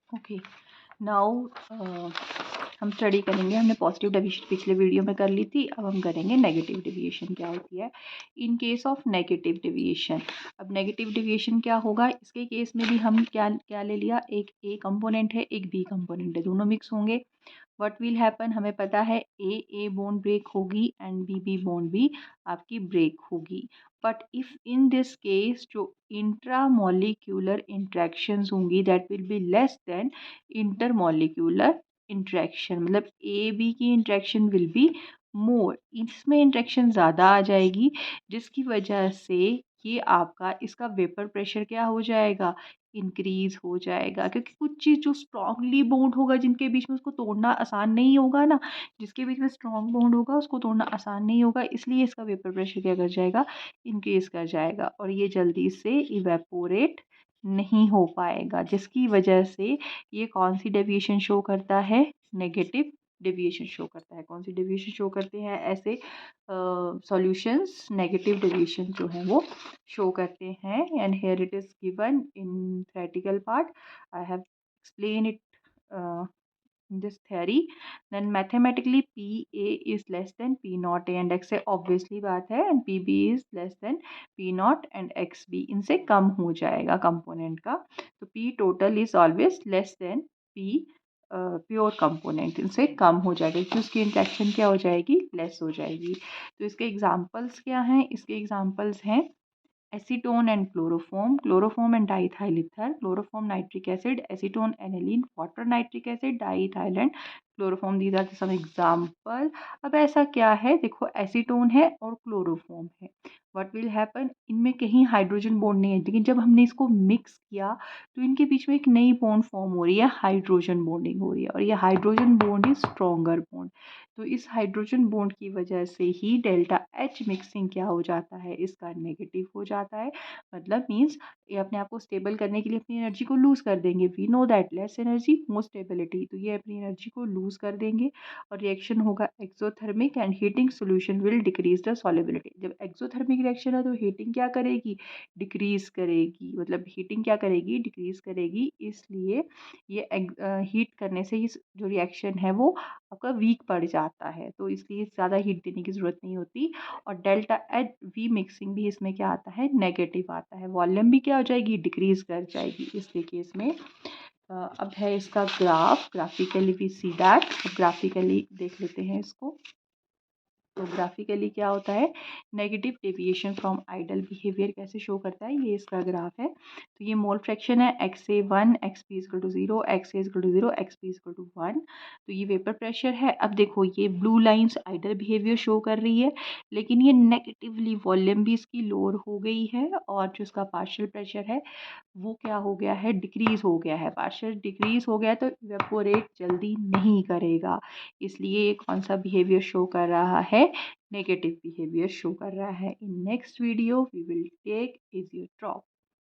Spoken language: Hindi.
ओके, नाउ हम स्टडी करेंगे। हमने पॉजिटिव डेविएशन पिछले वीडियो में कर ली थी, अब हम करेंगे नेगेटिव डेविएशन क्या होती है। In case of negative deviation, अब नेगेटिव डेविएशन क्या होगा, इसके केस में भी हम क्या क्या ले लिया, एक ए कंपोनेंट है एक बी कंपोनेंट है, दोनों मिक्स होंगे। व्हाट विल हैपन, हमें पता है ए बोन ब्रेक होगी एंड बी बोन भी आपकी ब्रेक होगी। But if in this case जो इंट्रामोलिक्यूलर इंट्रैक्शंस होंगी that will be less than intermolecular interaction, मतलब ए बी की इंट्रैक्शन विल बी मोर, इसमें इंट्रैक्शन ज़्यादा आ जाएगी, जिसकी वजह से ये आपका इसका वेपर प्रेशर क्या हो जाएगा, इंक्रीज हो जाएगा। क्योंकि कुछ चीज़ जो स्ट्रांगली बॉन्ड होगा जिनके बीच में, उसको तोड़ना आसान नहीं होगा ना, जिसके बीच में स्ट्रांग बॉन्ड होगा उसको तोड़ना आसान नहीं होगा, इसलिए इसका वेपर प्रेशर क्या कर जाएगा, इंक्रीज कर जाएगा और ये जल्दी से इवेपोरेट नहीं हो पाएगा, जिसकी वजह से ये कौन सी डेविएशन शो करता है, नेगेटिव डेविएशन शो करता है। कौन सी डेविएशन शो करते हैं ऐसे सॉल्यूशंस, नेगेटिव डेविएशन जो है वो शो करते हैं। And here it is given in theoretical part. I have explained it in this theory. Then mathematically PA is less than P naught A and XA, obviously बात है, and PB is less than P naught and XB, इनसे कम हो जाएगा कंपोनेंट का। तो P total is always less than P pure component, इनसे कम हो जाएगा क्योंकि उसकी इंट्रैक्शन क्या हो जाएगी, लेस हो जाएगी। तो इसके एग्जांपल्स क्या हैं, इसके एग्जांपल्स हैं acetone and chloroform, chloroform and diethyl ether, chloroform nitric acid, acetone aniline, water nitric acid, diethyl and chloroform, these are some example. अब ऐसा क्या है, देखो एसीटोन है और क्लोरोफॉर्म है, व्हाट विल हैपन, इनमें कहीं हाइड्रोजन बॉन्ड नहीं है, लेकिन जब हमने इसको मिक्स किया तो इनके बीच में एक नई बॉन्ड फॉर्म हो रही है, हाइड्रोजन बॉन्डिंग हो रही है, और ये hydrogen bond is stronger bond. तो इस हाइड्रोजन बॉन्ड की वजह से ही डेल्टा एच मिक्सिंग क्या हो जाता है, इसका नेगेटिव हो जाता है। मतलब मीन्स ये अपने आप को स्टेबल करने के लिए अपनी एनर्जी को लूज़ कर देंगे। We know that less energy more stability, तो ये अपनी एनर्जी को लूज़ कर देंगे और रिएक्शन होगा exothermic and heating solution will decrease the solubility. जब एक्सोथर्मिक रिएक्शन है तो हीटिंग क्या करेगी, डिक्रीज करेगी, मतलब हीटिंग क्या करेगी, डिक्रीज करेगी, इसलिए ये हीट करने से ये जो रिएक्शन है वो आपका वीक पड़ जाता है, तो इसलिए ज़्यादा हीट देने की ज़रूरत नहीं होती। और डेल्टा एच वी मिक्सिंग भी इसमें क्या आता है, नेगेटिव आता है, वॉल्यूम भी क्या हो जाएगी, डिक्रीज कर जाएगी, इसलिए केस में अब है इसका graph, graphically we see that, graphically देख लेते हैं इसको। तो ग्राफिकली क्या होता है, negative deviation from ideal behaviour कैसे शो करता है, ये इसका ग्राफ है। तो ये मोल फ्रैक्शन है, X A 1, X P equal to 0, X A equal to 0, X P equal to 1। तो ये वेपर प्रेशर है। अब देखो ये blue lines ideal behaviour show कर रही है, लेकिन ये नेगेटिवली वॉल्यूम भी इसकी लोअर हो गई है, और जो इसका पार्शियल प्रेशर है वो क्या हो गया है, डिक्रीज हो गया है, पार्शियल डिक्रीज हो गया है, तो इवेपोरेट जल्दी नहीं करेगा, इसलिए ये कौन सा बिहेवियर शो कर रहा है, नेगेटिव बिहेवियर शो कर रहा है। In next video we will take इजियोट्रॉप।